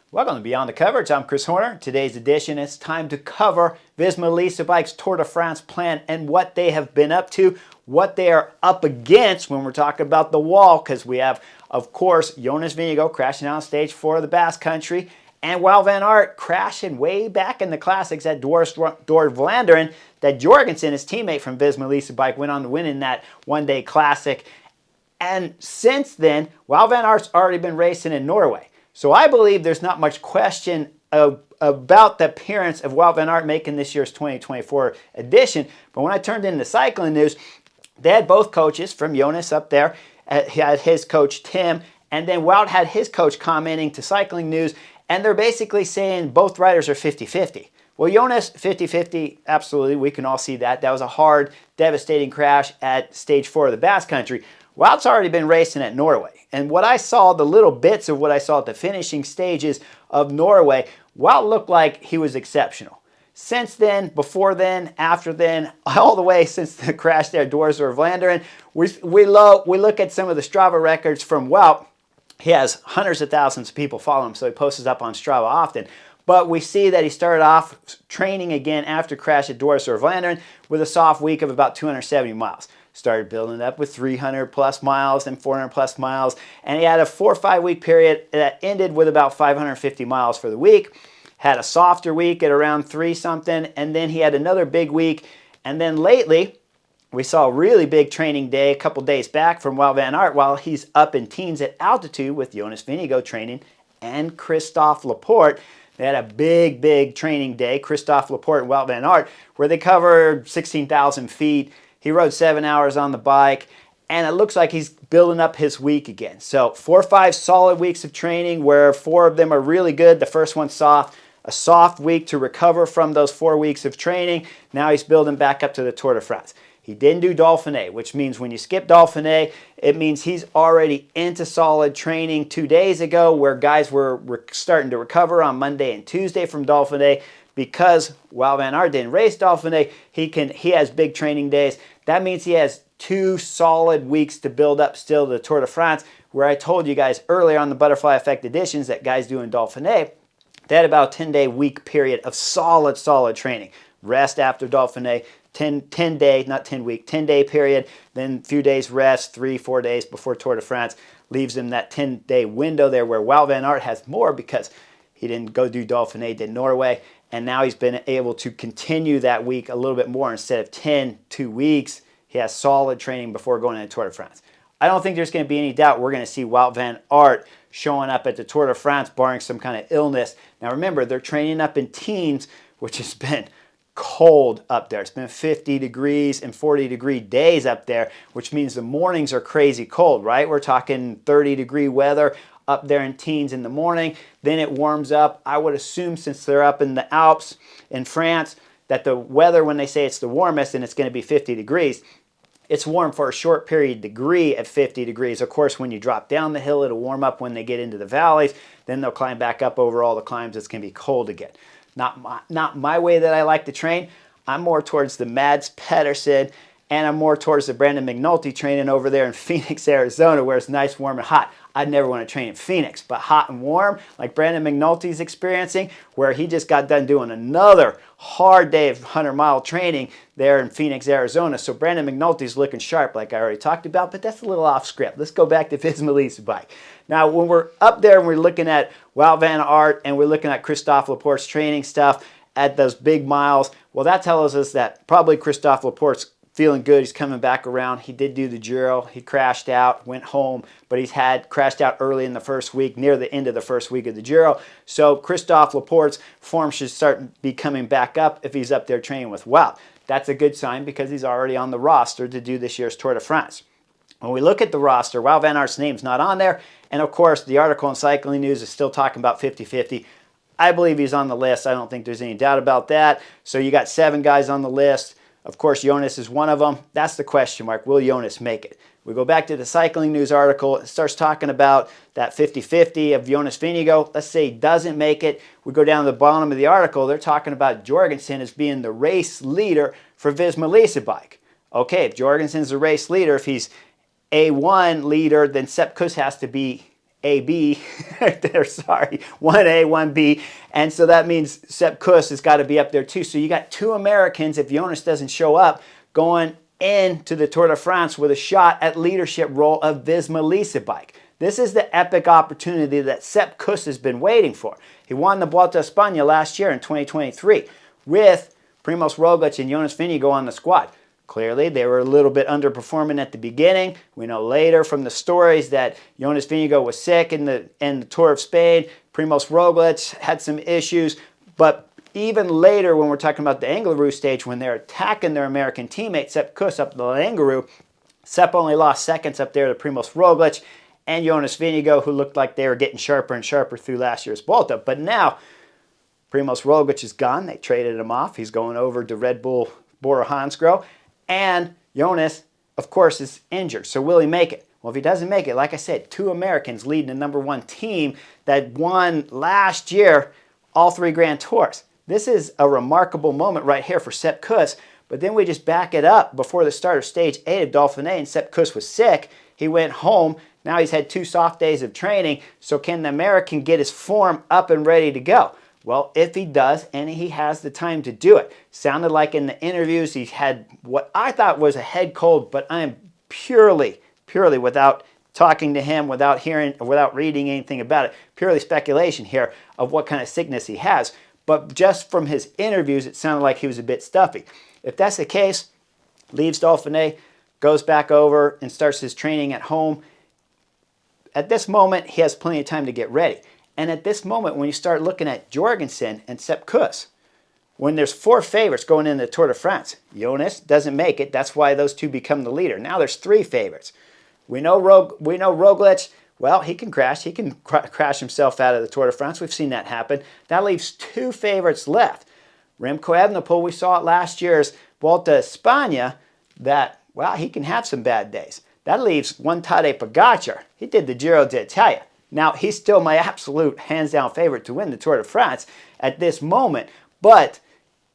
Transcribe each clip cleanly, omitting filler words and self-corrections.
Welcome to Beyond the Coverage. I'm Chris Horner. Today's edition, it's time to cover Visma-Lease Bike's Tour de France plan and what they have been up to, what they are up against when we're talking about the wall, because we have, of course, Jonas Vingegaard crashing on stage 4 of the Basque Country, and Wout van Aert crashing way back in the classics at Door of Vlaanderen, that Jorgensen, his teammate from Visma-Lease Bike, went on to win in that one-day classic. And since then, Wout van Aert's already been racing in Norway. So I believe there's not much question about the appearance of Wout van Aert making this year's 2024 edition. But when I turned into cycling news, they had both coaches from Jonas up there. He had his coach, Tim, and then Wout had his coach commenting to Cycling News, and they're basically saying both riders are 50-50. Well, Jonas, 50-50, absolutely, we can all see that. That was a hard, devastating crash at stage 4 of the Basque Country. Wout's already been racing at Norway. And what I saw, the little bits of what I saw at the finishing stages of Norway, Wout looked like he was exceptional. Since then, before then, after then, all the way since the crash there at Doors of Vlaanderen, we look at some of the Strava records from Wout. He has hundreds of thousands of people follow him, so he posts up on Strava often. But we see that he started off training again after crash at Doors of Vlaanderen with a soft week of about 270 miles. Started building up with 300 plus miles and 400 plus miles, and he had a 4 or 5 week period that ended with about 550 miles for the week. Had a softer week at around 3 something, and then he had another big week. And then lately, we saw a really big training day a couple days back from Wout van Aert while he's up in teens at altitude with Jonas Vingegaard training and Christophe Laporte. They had a big training day, Christophe Laporte and Wout van Aert, where they covered 16,000 feet. He rode 7 hours on the bike, and it looks like he's building up his week again. So 4 or 5 solid weeks of training where 4 of them are really good. The first one's soft. A soft week to recover from those 4 weeks of training. Now he's building back up to the Tour de France. He didn't do Dauphiné, which means when you skip Dauphiné, it means he's already into solid training 2 days ago, where guys were starting to recover on Monday and Tuesday from Dauphiné. Because Wout van Aert didn't race Dauphiné, he has big training days. That means he has 2 solid weeks to build up still to the Tour de France, where I told you guys earlier on the Butterfly Effect editions that guys doing Dauphiné, they had about a 10-day week period of solid training. Rest after Dauphiné, 10-day period, then a few days rest, 3-4 days before Tour de France, leaves him that 10-day window there where Wout van Aert has more because he didn't go do Dauphiné, did Norway, and now he's been able to continue that week a little bit more. Instead of 2 weeks, he has solid training before going into Tour de France. I don't think there's going to be any doubt we're going to see Wout van Aert showing up at the Tour de France, barring some kind of illness. Now remember, they're training up in teens, which has been cold up there. It's been 50 degrees and 40-degree days up there, which means the mornings are crazy cold, right? We're talking 30-degree weather up there in teens in the morning. Then it warms up. I would assume, since they're up in the Alps in France, that the weather, when they say it's the warmest and it's going to be 50 degrees, it's warm for a short period degree at 50 degrees. Of course, when you drop down the hill, it'll warm up when they get into the valleys. Then they'll climb back up over all the climbs. It's going to be cold again. Not my way that I like to train. I'm more towards the Mads Pedersen, and I'm more towards the Brandon McNulty training over there in Phoenix, Arizona, where it's nice, warm, and hot. I'd never want to train in Phoenix, but hot and warm, like Brandon McNulty's experiencing, where he just got done doing another hard day of 100-mile training there in Phoenix, Arizona. So Brandon McNulty's looking sharp, like I already talked about, but that's a little off script. Let's go back to Visma-Lease Bike. Now, when we're up there and we're looking at Wout van Aert and we're looking at Christophe Laporte's training stuff at those big miles, well, that tells us that probably Christophe Laporte's feeling good. He's coming back around. He did do the Giro. He crashed out, went home, but he's had crashed out early in the first week, near the end of the first week of the Giro. So Christophe Laporte's form should start be coming back up if he's up there training with Wout. That's a good sign because he's already on the roster to do this year's Tour de France. When we look at the roster, Wout van Aert's name's not on there. And of course, the article in Cycling News is still talking about 50-50. I believe he's on the list. I don't think there's any doubt about that. So you got 7 guys on the list. Of course, Jonas is one of them. That's the question mark. Will Jonas make it? We go back to the Cycling News article. It starts talking about that 50-50 of Jonas Vingegaard. Let's say he doesn't make it. We go down to the bottom of the article. They're talking about Jorgensen as being the race leader for Visma-Lease Bike. Okay, if Jorgensen's the race leader, if he's A1 leader, then Sepp Kuss has to be 1AB. Sorry, 1A, 1B. And so that means Sepp Kuss has got to be up there too. So you got two Americans, if Jonas doesn't show up, going into the Tour de France with a shot at leadership role of Visma-Lease bike. This is the epic opportunity that Sepp Kuss has been waiting for. He won the Vuelta a España last year in 2023 with Primoz Roglic and Jonas Vingegaard on the squad. Clearly, they were a little bit underperforming at the beginning. We know later from the stories that Jonas Vingegaard was sick in the Tour of Spain. Primoz Roglic had some issues. But even later, when we're talking about the Angliru stage, when they're attacking their American teammate, Sepp Kuss, up the Angliru, Sepp only lost seconds up there to Primoz Roglic and Jonas Vingegaard, who looked like they were getting sharper and sharper through last year's Vuelta. But now, Primoz Roglic is gone. They traded him off. He's going over to Red Bull Bora-Hansgrohe. And Jonas, of course, is injured. So will he make it? Well, if he doesn't make it, like I said, two Americans leading the #1 team that won last year all 3 Grand Tours. This is a remarkable moment right here for Sepp Kuss. But then we just back it up. Before the start of Stage 8 of Dauphiné, and Sepp Kuss was sick. He went home. Now he's had 2 soft days of training. So can the American get his form up and ready to go? Well, if he does, and he has the time to do it. Sounded like in the interviews he had what I thought was a head cold, but I am purely without talking to him, without hearing, without reading anything about it, purely speculation here of what kind of sickness he has. But just from his interviews, it sounded like he was a bit stuffy. If that's the case, leaves Dauphiné, goes back over and starts his training at home. At this moment, he has plenty of time to get ready. And at this moment, when you start looking at Jorgensen and Sepp Kuss, when there's 4 favorites going into the Tour de France, Jonas doesn't make it. That's why those 2 become the leader. Now there's 3 favorites. We know Roglic, well, he can crash. He can crash himself out of the Tour de France. We've seen that happen. That leaves 2 favorites left. Remco Evenepoel, we saw at last year's Vuelta a España that, well, he can have some bad days. That leaves one Tadej Pogačar. He did the Giro d'Italia. Now, he's still my absolute hands-down favorite to win the Tour de France at this moment. But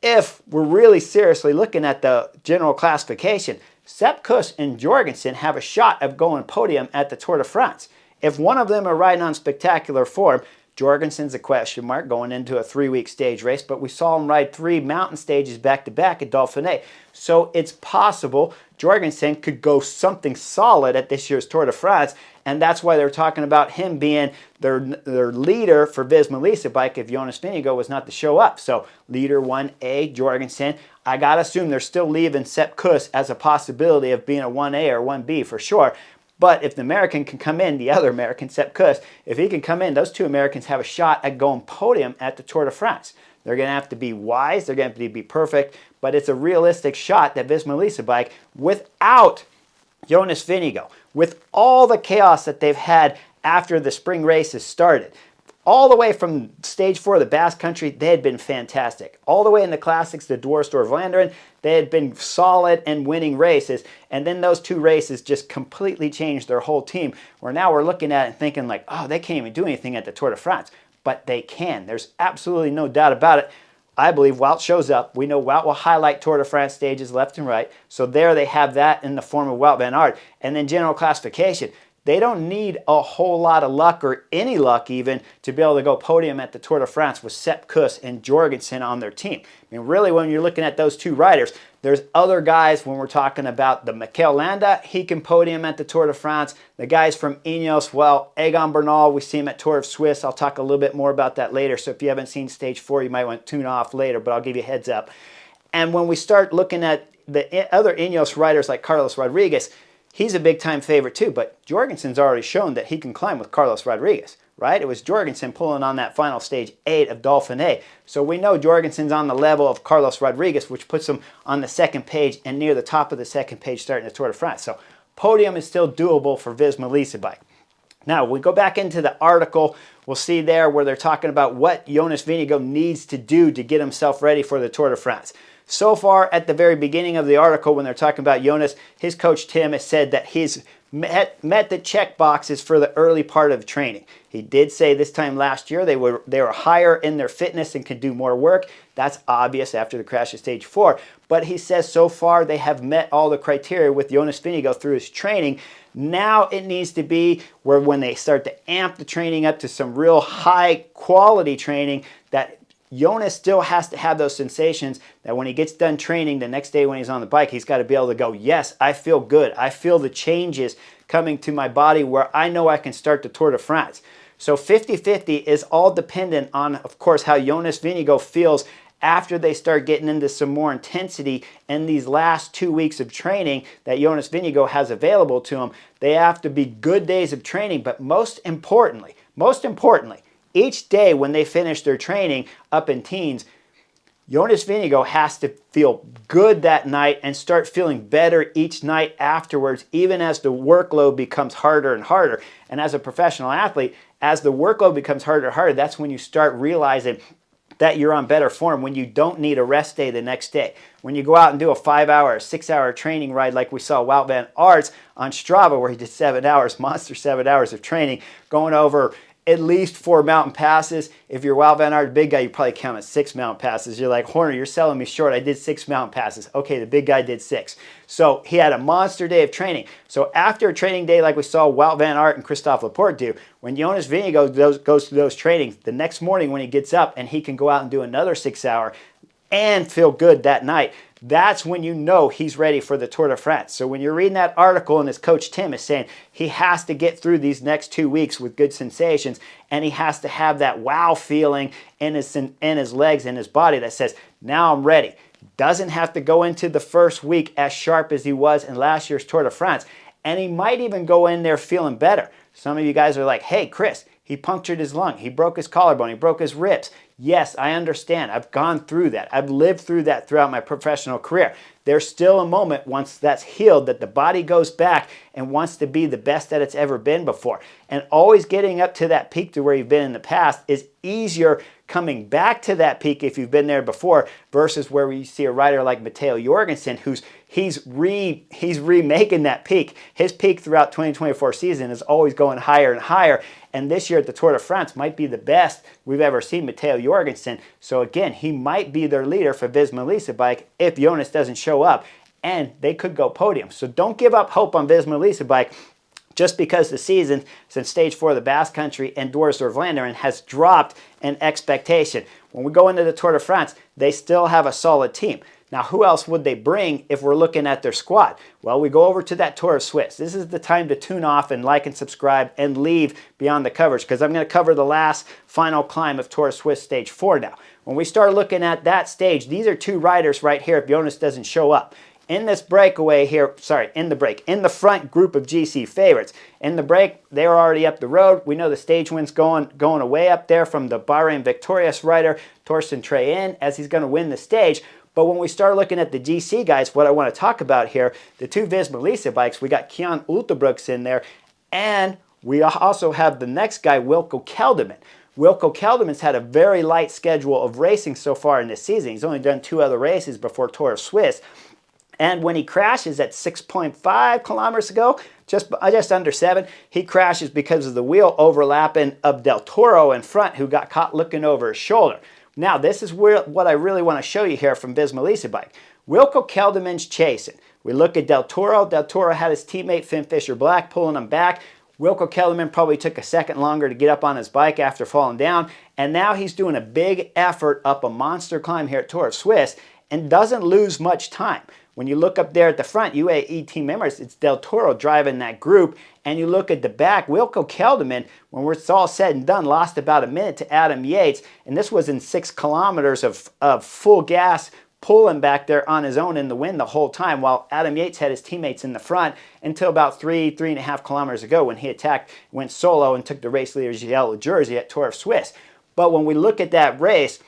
if we're really seriously looking at the general classification, Sepp Kuss and Jorgensen have a shot of going podium at the Tour de France. If one of them are riding on spectacular form, Jorgensen's a question mark going into a 3-week stage race, but we saw him ride 3 mountain stages back-to-back at Dauphiné. So it's possible Jorgensen could go something solid at this year's Tour de France, and that's why they're talking about him being their leader for Visma-Lease bike if Jonas Vingegaard was not to show up. So leader 1A, Jorgensen. I got to assume they're still leaving Sepp Kuss as a possibility of being a 1A or 1B for sure. But if the American can come in, the other American, Sepp Kuss, if he can come in, those 2 Americans have a shot at going podium at the Tour de France. They're going to have to be wise. They're going to have to be perfect. But it's a realistic shot that Visma-Lease bike, without Jonas Vingegaard, with all the chaos that they've had after the spring races started, all the way from Stage 4 of the Basque Country, they had been fantastic. All the way in the Classics, the Dwars door Vlaanderen, they had been solid and winning races. And then those 2 races just completely changed their whole team, where now we're looking at it and thinking like, oh, they can't even do anything at the Tour de France. But they can. There's absolutely no doubt about it. I believe Wout shows up. We know Wout will highlight Tour de France stages left and right. So there they have that in the form of Wout van Aert. And then general classification. They don't need a whole lot of luck, or any luck even, to be able to go podium at the Tour de France with Sepp Kuss and Jorgensen on their team. I mean, really, when you're looking at those 2 riders, there's other guys when we're talking about the Mikel Landa, he can podium at the Tour de France. The guys from Ineos, well, Egan Bernal, we see him at Tour of Suisse. I'll talk a little bit more about that later. So if you haven't seen Stage 4, you might want to tune off later, but I'll give you a heads up. And when we start looking at the other Ineos riders like Carlos Rodriguez, he's a big-time favorite too, but Jorgensen's already shown that he can climb with Carlos Rodriguez, right? It was Jorgensen pulling on that final Stage 8 of Dauphiné. So we know Jorgensen's on the level of Carlos Rodriguez, which puts him on the 2nd page and near the top of the 2nd page starting the Tour de France. So podium is still doable for Visma-Lease bike. Now, we go back into the article, we'll see there where they're talking about what Jonas Vingegaard needs to do to get himself ready for the Tour de France. So far, at the very beginning of the article, when they're talking about Jonas, his coach Tim has said that he's met the check boxes for the early part of training. He did say this time last year they were higher in their fitness and could do more work. That's obvious after the crash of Stage 4. But he says so far they have met all the criteria with Jonas Vingegaard through his training Now it needs to be where when they start to amp the training up to some real high quality training, that Jonas still has to have those sensations that when he gets done training the next day when he's on the bike, he's got to be able to go, yes, I feel good. I feel the changes coming to my body where I know I can start the Tour de France. So 50-50 is all dependent on, of course, how Jonas Vingegaard feels after they start getting into some more intensity in these last 2 weeks of training that Jonas Vingegaard has available to him. They have to be good days of training, but most importantly, each day when they finish their training up in teens, Jonas Vingegaard has to feel good that night and start feeling better each night afterwards, even as the workload becomes harder and harder. And as a professional athlete, as the workload becomes harder and harder, that's when you start realizing that you're on better form, when you don't need a rest day the next day. When you go out and do a 5-hour, 6-hour training ride like we saw Wout van Aert on Strava, where he did 7 hours, monster 7 hours of training, going over at least 4 mountain passes. If you're Wout van Aert, big guy, you probably count at 6 mountain passes. You're like, Horner, you're selling me short. I did 6 mountain passes. Okay, the big guy did 6. So he had a monster day of training. So after a training day like we saw Wout van Aert and Christophe Laporte do, when Jonas Vingegaard goes through those trainings, the next morning when he gets up and he can go out and do another 6-hour and feel good that night, that's when you know he's ready for the Tour de France. So when you're reading that article and his coach Tim is saying he has to get through these next 2 weeks with good sensations, and he has to have that wow feeling in his legs and his body that says, now I'm ready. Doesn't have to go into the first week as sharp as he was in last year's Tour de France. And he might even go in there feeling better. Some of you guys are like, hey, Chris, he punctured his lung. He broke his collarbone. He broke his ribs. Yes, I understand. I've gone through that. I've lived through that throughout my professional career. There's still a moment once that's healed that the body goes back and wants to be the best that it's ever been before. And always getting up to that peak to where you've been in the past is easier coming back to that peak if you've been there before versus where we see a rider like Matteo Jorgensen he's remaking that peak. His peak throughout 2024 season is always going higher and higher. And this year at the Tour de France might be the best we've ever seen Matteo Jorgensen. So again, he might be their leader for Visma-Lease bike if Jonas doesn't show up, and they could go podium. So don't give up hope on Visma-Lease bike just because the season since Stage 4 of the Basque Country and Dwars-Vlaanderen has dropped in expectation. When we go into the Tour de France, they still have a solid team. Now, who else would they bring if we're looking at their squad? Well, we go over to that Tour de Suisse. This is the time to tune off and like and subscribe and leave beyond the coverage, because I'm going to cover the last final climb of Tour de Suisse Stage 4 now. When we start looking at that stage, these are 2 riders right here if Jonas doesn't show up. In this breakaway here, in the front group of GC favorites. In the break, they're already up the road. We know the stage wind's going away up there from the Bahrain victorious rider, Torsten Treyen, as he's going to win the stage. But when we start looking at the GC guys, what I want to talk about here, the 2 Visma-Lease bikes, we got Kian Ueltenbroeks in there, and we also have the next guy, Wilco Kelderman. Wilco Kelderman's had a very light schedule of racing so far in this season. He's only done 2 other races before Tour de Suisse. And when he crashes at 6.5 kilometers ago, just under 7, he crashes because of the wheel overlapping of Del Toro in front, who got caught looking over his shoulder. Now, this is what I really want to show you here from Visma-Lease bike. Wilco Kelderman's chasing. We look at Del Toro. Del Toro had his teammate Finn Fisher-Black pulling him back. Wilco Kelderman probably took a second longer to get up on his bike after falling down. And now he's doing a big effort up a monster climb here at Tour de Suisse and doesn't lose much time. When you look up there at the front, UAE team members, it's Del Toro driving that group. And you look at the back, Wilco Kelderman, when it's all said and done, lost about a minute to Adam Yates. And this was in 6 kilometers of full gas pulling back there on his own in the wind the whole time, while Adam Yates had his teammates in the front until about 3.5 kilometers ago when he attacked, went solo and took the race leader's yellow jersey at Tour de Suisse. But when we look at that race,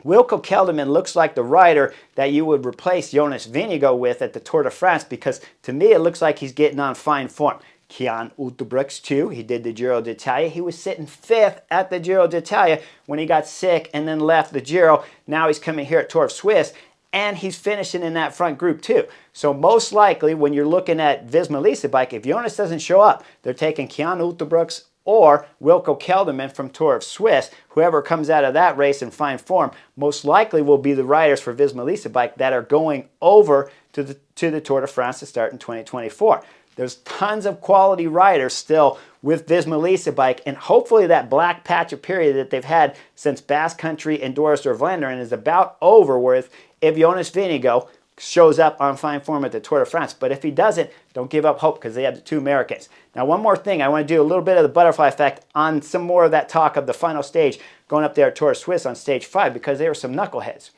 Wilco Kelderman looks like the rider that you would replace Jonas Vingegaard with at the Tour de France, because to me it looks like he's getting on fine form. Kian Ueltenbroeks too, he did the Giro d'Italia. He was sitting 5th at the Giro d'Italia when he got sick and then left the Giro. Now he's coming here at Tour de Suisse, and he's finishing in that front group too. So most likely when you're looking at Visma-Lease bike, if Jonas doesn't show up, they're taking Kian Ueltenbroeks or Wilco Kelderman from Tour of Suisse. Whoever comes out of that race in fine form most likely will be the riders for Visma-Lease bike that are going over to the Tour de France to start in 2024. There's tons of quality riders still with Visma-Lease bike, and hopefully that black patch of period that they've had since Basque Country endorsed or Vlaanderen is about over with if Jonas Vingegaard shows up on fine form at the Tour de France. But if he doesn't, don't give up hope, because they have the 2 Americans. Now, one more thing. I want to do a little bit of the butterfly effect on some more of that talk of the final stage going up there at Tour de Suisse on stage 5, because there were some knuckleheads.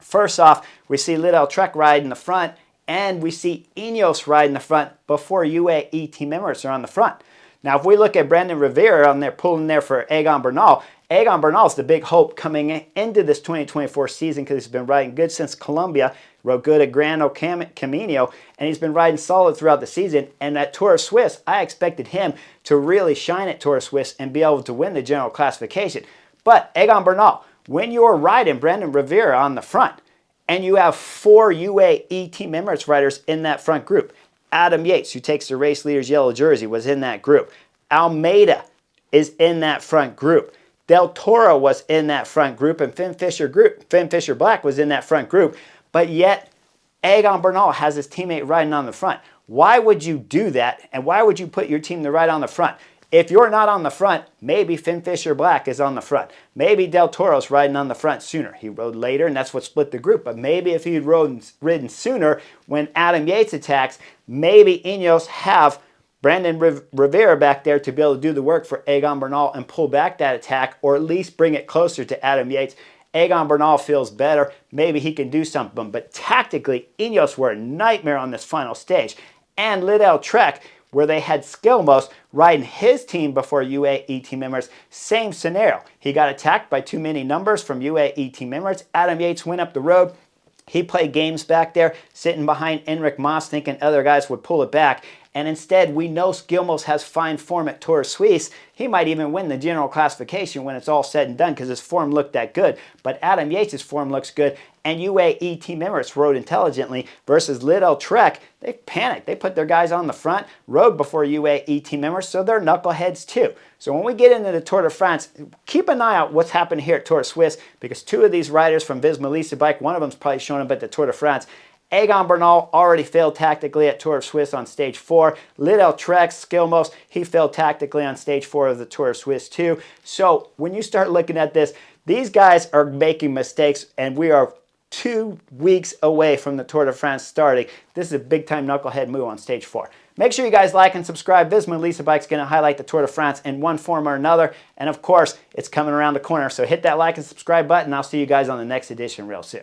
First off, we see Lidl-Trek ride in the front, and we see Ineos ride in the front before UAE team members are on the front. Now, if we look at Brandon Rivera on there pulling there for Egan Bernal, Egan Bernal is the big hope coming into this 2024 season, because he's been riding good since Colombia, rode good at Grano Camino, and he's been riding solid throughout the season. And at Tour de Suisse, I expected him to really shine at Tour de Suisse and be able to win the general classification. But Egan Bernal, when you're riding Brandon Rivera on the front, and you have 4 UAE Team Emirates riders in that front group, Adam Yates, who takes the race leader's yellow jersey, was in that group. Almeida is in that front group. Del Toro was in that front group, and Finn Fisher Black was in that front group. But yet, Egan Bernal has his teammate riding on the front. Why would you do that, and why would you put your team to ride on the front? If you're not on the front, maybe Finn Fisher Black is on the front. Maybe Del Toro's riding on the front sooner. He rode later, and that's what split the group. But maybe if he'd ridden sooner when Adam Yates attacks, maybe Ineos have Brandon Rivera back there to be able to do the work for Egan Bernal and pull back that attack, or at least bring it closer to Adam Yates. Egan Bernal feels better. Maybe he can do something. But tactically, Ineos were a nightmare on this final stage. And Lidl-Trek, where they had Skilmos riding his team before UAE team members, same scenario. He got attacked by too many numbers from UAE team members. Adam Yates went up the road. He played games back there, sitting behind Enric Mas, thinking other guys would pull it back. And instead, we know Skilmos has fine form at Tour de Suisse. He might even win the general classification when it's all said and done, because his form looked that good. But Adam Yates' form looks good, and UAE team members rode intelligently versus Lidl-Trek. They panicked. They put their guys on the front, rode before UAE team members, so they're knuckleheads too. So when we get into the Tour de France, keep an eye out what's happened here at Tour de Suisse, because 2 of these riders from Visma-Lease bike, one of them's probably showing up at the Tour de France. Egan Bernal already failed tactically at Tour de Suisse on stage 4. Lidl-Trek, Skilmos, he failed tactically on stage 4 of the Tour de Suisse too. So when you start looking at this, these guys are making mistakes, and we are 2 weeks away from the Tour de France starting. This is a big-time knucklehead move on stage 4. Make sure you guys like and subscribe. Visma-Lease bike's going to highlight the Tour de France in one form or another. And of course, it's coming around the corner. So hit that like and subscribe button. I'll see you guys on the next edition real soon.